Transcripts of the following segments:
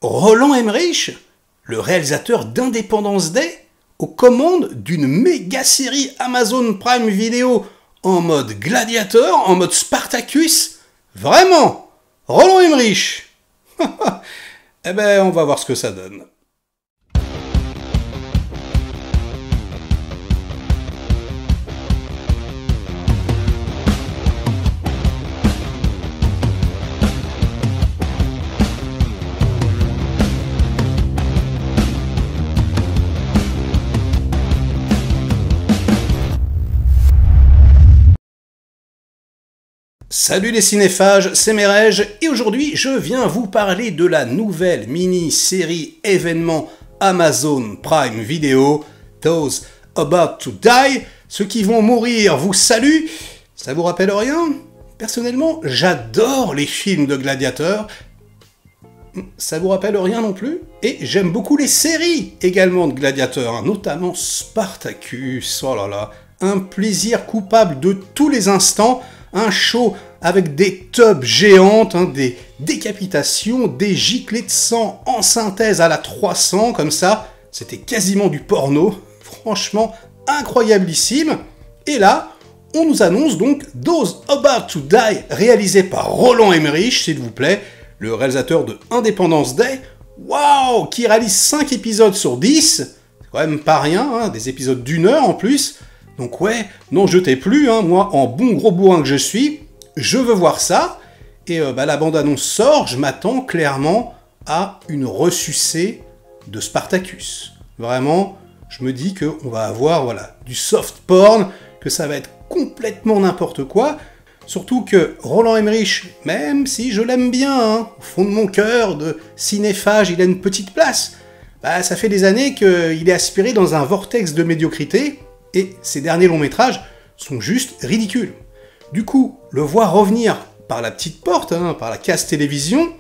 Roland Emmerich, le réalisateur d'Independence Day, aux commandes d'une méga série Amazon Prime Video en mode Gladiator, en mode Spartacus. Vraiment, Roland Emmerich. Eh ben, on va voir ce que ça donne. Salut les cinéphages, c'est Merege et aujourd'hui je viens vous parler de la nouvelle mini-série événement Amazon Prime Video, Those About to Die, ceux qui vont mourir vous saluent. Ça vous rappelle rien? Personnellement, j'adore les films de gladiateurs. Ça vous rappelle rien non plus? Et j'aime beaucoup les séries également de gladiateurs, notamment Spartacus, oh là là, un plaisir coupable de tous les instants. Un show avec des tubs géantes, des décapitations, des giclées de sang en synthèse à la 300, comme ça. C'était quasiment du porno. Franchement, incroyablissime. Et là, on nous annonce donc Those About to Die, réalisé par Roland Emmerich, s'il vous plaît, le réalisateur de Independence Day. Waouh, qui réalise 5 épisodes sur 10. C'est quand même pas rien, des épisodes d'1 heure en plus. Donc ouais, n'en jetez plus, moi, en bon gros bourrin que je suis, je veux voir ça, et la bande-annonce sort, je m'attends clairement à une ressucée de Spartacus. Vraiment, je me dis qu'on va avoir, voilà, du soft porn, que ça va être complètement n'importe quoi, surtout que Roland Emmerich, même si je l'aime bien, au fond de mon cœur, de cinéphage, il a une petite place, ça fait des années qu'il est aspiré dans un vortex de médiocrité, et ces derniers longs métrages sont juste ridicules. Du coup, le voir revenir par la petite porte, par la case télévision,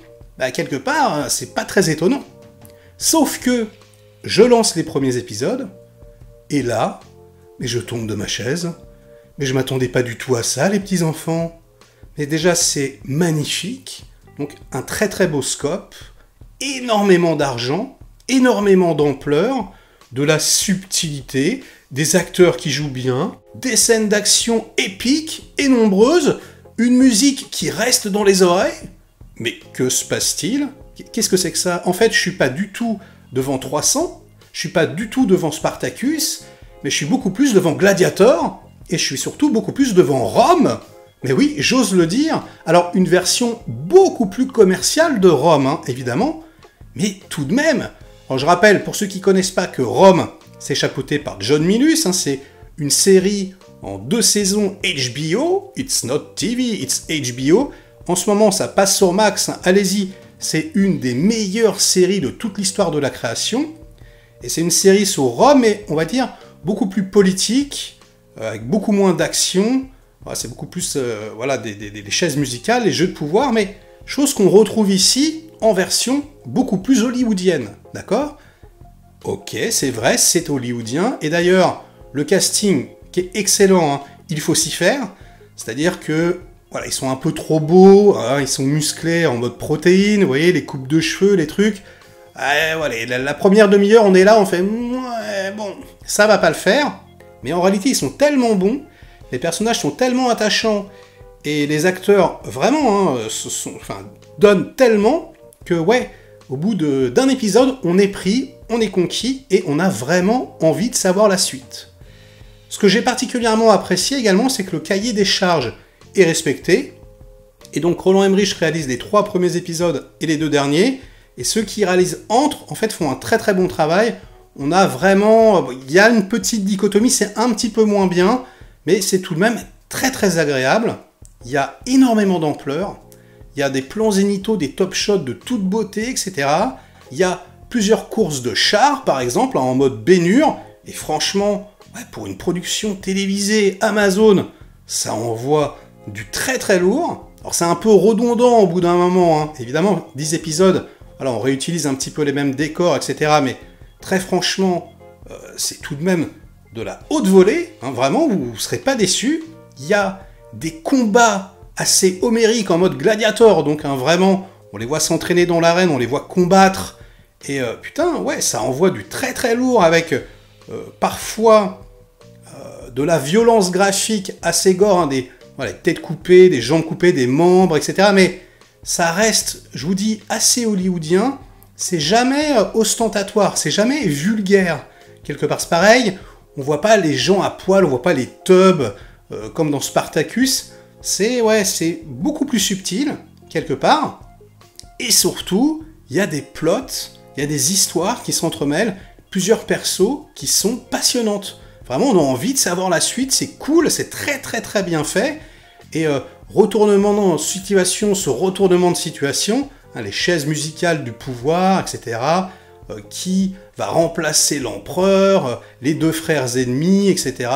quelque part, c'est pas très étonnant. Sauf que je lance les premiers épisodes, et là, mais je tombe de ma chaise, mais je m'attendais pas du tout à ça, les petits enfants. Mais déjà, c'est magnifique, donc un très très beau scope, énormément d'argent, énormément d'ampleur, de la subtilité, des acteurs qui jouent bien, des scènes d'action épiques et nombreuses, une musique qui reste dans les oreilles. Mais que se passe-t-il? Qu'est-ce que c'est que ça? En fait, je suis pas du tout devant 300, je suis pas du tout devant Spartacus, mais je suis beaucoup plus devant Gladiator, et je suis surtout beaucoup plus devant Rome. Mais oui, j'ose le dire. Alors, une version beaucoup plus commerciale de Rome, évidemment, mais tout de même. Alors, je rappelle, pour ceux qui connaissent pas, que Rome, c'est chapeauté par John Milius, c'est une série en 2 saisons HBO, it's not TV, it's HBO. En ce moment, ça passe sur Max, allez-y, c'est une des meilleures séries de toute l'histoire de la création. Et c'est une série sur Rome, mais on va dire beaucoup plus politique, avec beaucoup moins d'action. Voilà, c'est beaucoup plus des chaises musicales, les jeux de pouvoir, mais chose qu'on retrouve ici en version beaucoup plus hollywoodienne, d'accord ? Ok, c'est vrai, c'est hollywoodien, et d'ailleurs, le casting qui est excellent, il faut s'y faire, c'est-à-dire que, voilà, ils sont un peu trop beaux, ils sont musclés en mode protéine, vous voyez, les coupes de cheveux, les trucs, voilà, la première demi-heure, on est là, on fait, ouais, bon, ça va pas le faire, mais en réalité, ils sont tellement bons, les personnages sont tellement attachants, et les acteurs, vraiment, donnent tellement que, ouais, au bout d'un épisode, on est pris, on est conquis, et on a vraiment envie de savoir la suite. Ce que j'ai particulièrement apprécié également, c'est que le cahier des charges est respecté, et donc Roland Emmerich réalise les 3 premiers épisodes et les 2 derniers, et ceux qui réalisent entre, en fait, font un très très bon travail. On a vraiment... Il y a une petite dichotomie, c'est un petit peu moins bien, mais c'est tout de même très très agréable. Il y a énormément d'ampleur, il y a des plans zénithaux, des top shots de toute beauté, etc. Il y a plusieurs courses de chars, par exemple, en mode baignure, et franchement, pour une production télévisée Amazon, ça envoie du très très lourd. Alors c'est un peu redondant au bout d'un moment, évidemment, 10 épisodes, alors on réutilise un petit peu les mêmes décors, etc. Mais très franchement, c'est tout de même de la haute volée, vraiment, vous ne serez pas déçus. Il y a des combats assez homériques en mode gladiator, donc vraiment, on les voit s'entraîner dans l'arène, on les voit combattre, et putain, ouais, ça envoie du très très lourd avec parfois de la violence graphique assez gore, hein, des têtes coupées, des jambes coupées, des membres, etc. Mais ça reste, je vous dis, assez hollywoodien, c'est jamais ostentatoire, c'est jamais vulgaire. Quelque part, c'est pareil, on voit pas les gens à poil, on voit pas les tubs comme dans Spartacus, c'est beaucoup plus subtil, quelque part, et surtout, il y a des plots, il y a des histoires qui s'entremêlent, plusieurs persos qui sont passionnantes. Vraiment, on a envie de savoir la suite, c'est cool, c'est très très très bien fait, et retournement de situation sur retournement de situation, hein, les chaises musicales du pouvoir, etc., qui va remplacer l'empereur, les deux frères ennemis, etc.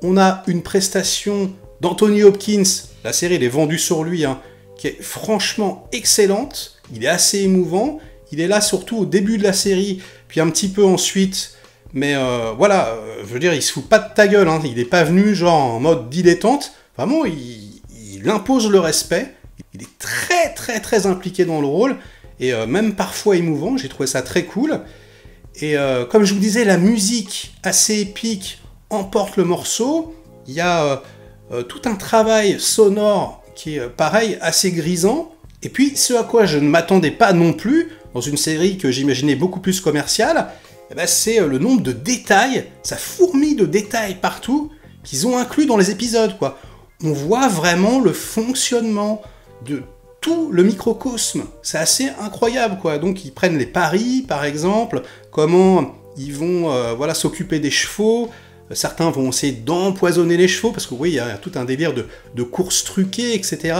On a une prestation d'Anthony Hopkins, la série elle est vendue sur lui, hein, qui est franchement excellente, il est assez émouvant, il est là surtout au début de la série, puis un petit peu ensuite, mais je veux dire, il se fout pas de ta gueule, hein, il n'est pas venu genre en mode dilettante, vraiment, il impose le respect, il est très très très impliqué dans le rôle, et même parfois émouvant, j'ai trouvé ça très cool, et comme je vous disais, la musique assez épique emporte le morceau, il y a tout un travail sonore qui est pareil, assez grisant, et puis ce à quoi je ne m'attendais pas non plus, dans une série que j'imaginais beaucoup plus commerciale, eh ben, c'est le nombre de détails, ça fourmille de détails partout, qu'ils ont inclus dans les épisodes, quoi. On voit vraiment le fonctionnement de tout le microcosme, c'est assez incroyable, quoi. Donc ils prennent les paris, par exemple, comment ils vont s'occuper des chevaux, certains vont essayer d'empoisonner les chevaux, parce que oui, il y a tout un délire de courses truquées, etc.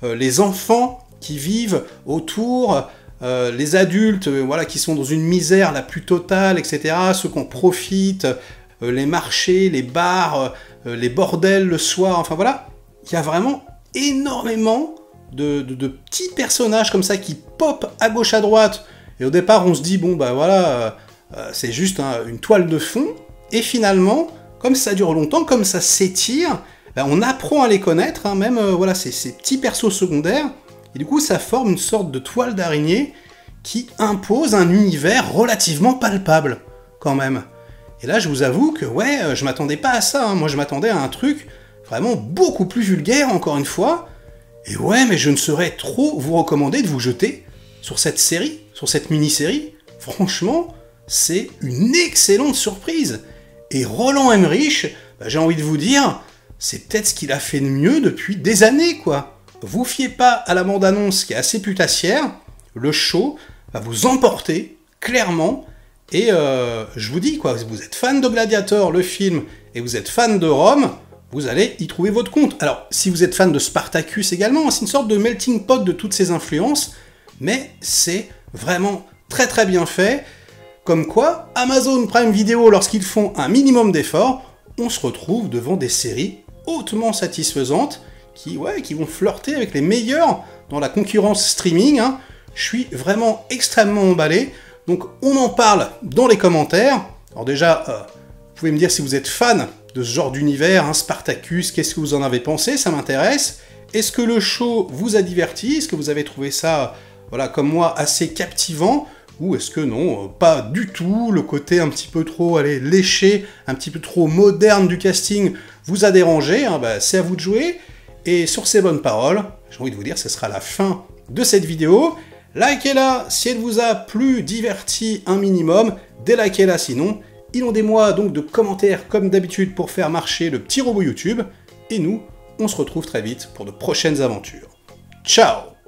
Les enfants qui vivent autour, les adultes qui sont dans une misère la plus totale, etc. Ceux qui en profitent, les marchés, les bars, les bordels le soir, enfin voilà. Il y a vraiment énormément de petits personnages comme ça qui popent à gauche à droite. Et au départ, on se dit, bon, bah voilà, c'est juste une toile de fond. Et finalement, comme ça dure longtemps, comme ça s'étire, on apprend à les connaître, hein, même ces petits persos secondaires, et du coup ça forme une sorte de toile d'araignée qui impose un univers relativement palpable, quand même. Et là je vous avoue que je m'attendais pas à ça, hein. Moi je m'attendais à un truc vraiment beaucoup plus vulgaire, encore une fois, et mais je ne saurais trop vous recommander de vous jeter sur cette série, sur cette mini-série. Franchement, c'est une excellente surprise. Et Roland Emmerich, j'ai envie de vous dire, c'est peut-être ce qu'il a fait de mieux depuis des années, quoi. Vous fiez pas à la bande-annonce qui est assez putassière, le show va vous emporter, clairement, et je vous dis, quoi, vous êtes fan de Gladiator, le film, et vous êtes fan de Rome, vous allez y trouver votre compte. Alors, si vous êtes fan de Spartacus également, c'est une sorte de melting pot de toutes ces influences, mais c'est vraiment très très bien fait. Comme quoi, Amazon Prime Video, lorsqu'ils font un minimum d'efforts, on se retrouve devant des séries hautement satisfaisantes qui vont flirter avec les meilleurs dans la concurrence streaming, hein. Je suis vraiment extrêmement emballé. Donc on en parle dans les commentaires. Alors déjà, vous pouvez me dire si vous êtes fan de ce genre d'univers, hein, Spartacus, qu'est-ce que vous en avez pensé, ça m'intéresse. Est-ce que le show vous a diverti? Est-ce que vous avez trouvé ça, comme moi, assez captivant? Ou est-ce que non, pas du tout, le côté un petit peu trop léché, un petit peu trop moderne du casting vous a dérangé, hein, c'est à vous de jouer. Et sur ces bonnes paroles, j'ai envie de vous dire, ce sera la fin de cette vidéo. Likez-la si elle vous a plu, diverti un minimum, délikez-la sinon. Inondez-moi donc de commentaires comme d'habitude pour faire marcher le petit robot YouTube. Et nous, on se retrouve très vite pour de prochaines aventures. Ciao!